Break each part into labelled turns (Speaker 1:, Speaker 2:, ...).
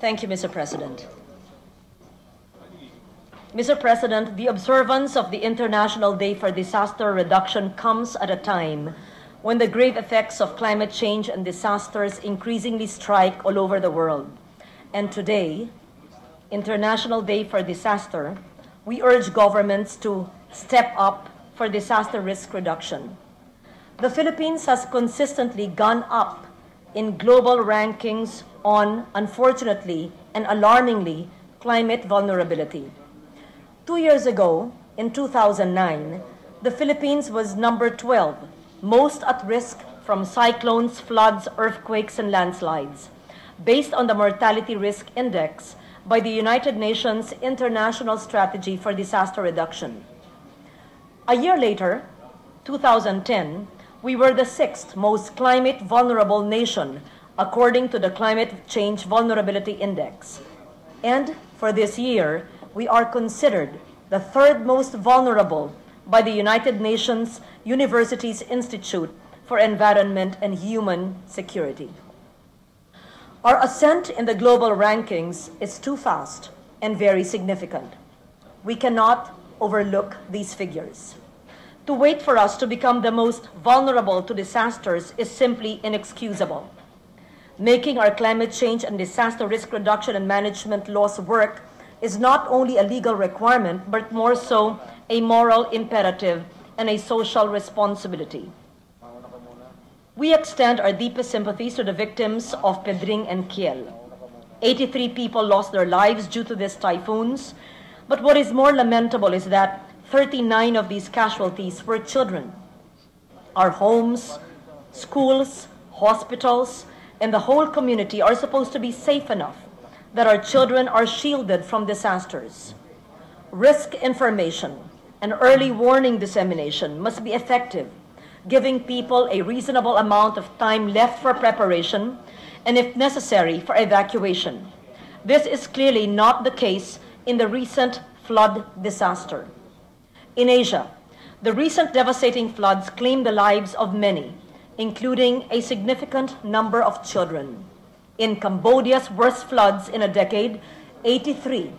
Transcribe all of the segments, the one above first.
Speaker 1: Thank you, Mr. President. Mr. President, the observance of the International Day for Disaster Reduction comes at a time when the grave effects of climate change and disasters increasingly strike all over the world. And today, International Day for Disaster, we urge governments to step up for disaster risk reduction. The Philippines has consistently gone up in global rankings on, unfortunately and alarmingly, climate vulnerability. 2 years ago, in 2009, the Philippines was number 12, most at risk from cyclones, floods, earthquakes, and landslides, based on the Mortality Risk Index by the United Nations International Strategy for Disaster Reduction. A year later, 2010, we were the 6th most climate vulnerable nation according to the Climate Change Vulnerability Index. And for this year, we are considered the 3rd most vulnerable by the United Nations Universities Institute for Environment and Human Security. Our ascent in the global rankings is too fast and very significant. We cannot overlook these figures. To wait for us to become the most vulnerable to disasters is simply inexcusable. Making our climate change and disaster risk reduction and management laws work is not only a legal requirement, but more so a moral imperative and a social responsibility. We extend our deepest sympathies to the victims of Pedring and Kiel. 83 people lost their lives due to these typhoons, but what is more lamentable is that 39 of these casualties were children. Our homes, schools, hospitals, and the whole community are supposed to be safe enough that our children are shielded from disasters. Risk information and early warning dissemination must be effective, giving people a reasonable amount of time left for preparation and, if necessary, for evacuation. This is clearly not the case in the recent flood disaster. In Asia, the recent devastating floods claimed the lives of many, including a significant number of children. In Cambodia's worst floods in a decade, 83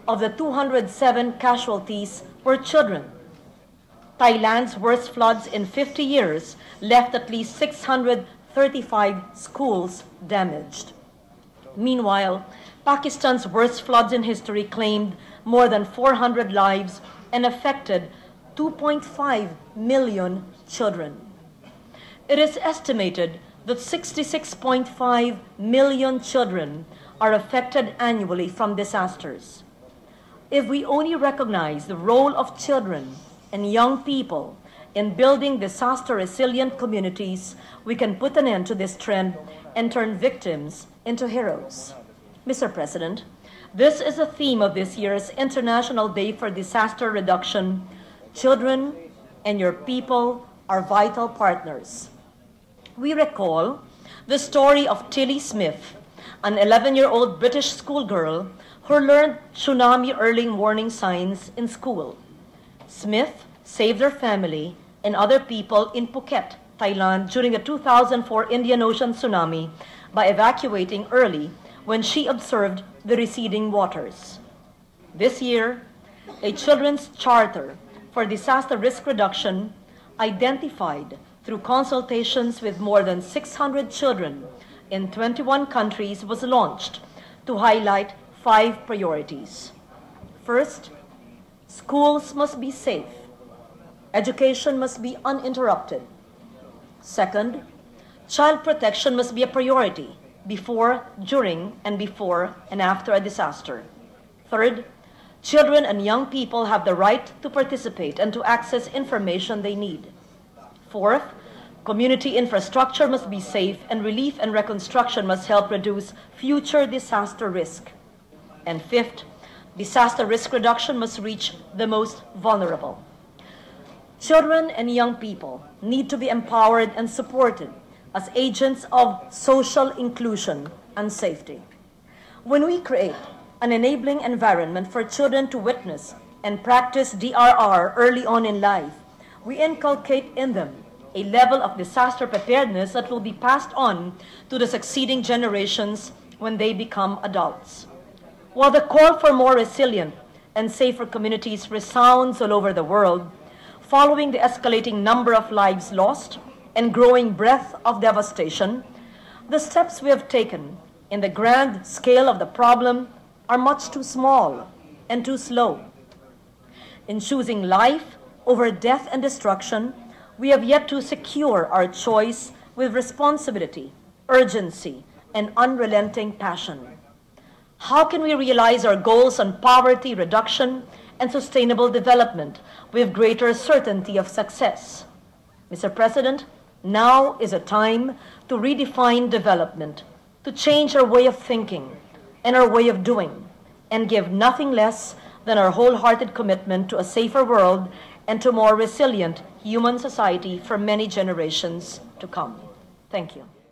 Speaker 1: of the 207 casualties were children. Thailand's worst floods in 50 years left at least 635 schools damaged. Meanwhile, Pakistan's worst floods in history claimed more than 400 lives and affected 2.5 million children. It is estimated that 66.5 million children are affected annually from disasters. If we only recognize the role of children and young people in building disaster-resilient communities, we can put an end to this trend and turn victims into heroes. Mr. President, this is the theme of this year's International Day for Disaster Reduction. Children and your people are vital partners. We recall the story of Tilly Smith, an 11-year-old British schoolgirl who learned tsunami early warning signs in school. Smith saved her family and other people in Phuket, Thailand during the 2004 Indian Ocean tsunami by evacuating early when she observed the receding waters. This year, a children's charter for disaster risk reduction identified through consultations with more than 600 children in 21 countries was launched to highlight 5 priorities. First, schools must be safe. Education must be uninterrupted. Second, child protection must be a priority before, during, and after a disaster. Third, children and young people have the right to participate and to access information they need. Fourth, community infrastructure must be safe, and relief and reconstruction must help reduce future disaster risk. And fifth, disaster risk reduction must reach the most vulnerable. Children and young people need to be empowered and supported as agents of social inclusion and safety. When we create an enabling environment for children to witness and practice DRR early on in life, we inculcate in them a level of disaster preparedness that will be passed on to the succeeding generations when they become adults. While the call for more resilient and safer communities resounds all over the world, following the escalating number of lives lost and growing breadth of devastation, the steps we have taken in the grand scale of the problem are much too small and too slow. In choosing life over death and destruction, we have yet to secure our choice with responsibility, urgency, and unrelenting passion. How can we realize our goals on poverty reduction and sustainable development with greater certainty of success? Mr. President, now is a time to redefine development, to change our way of thinking and our way of doing, and give nothing less than our wholehearted commitment to a safer world and to more resilient human society for many generations to come. Thank you.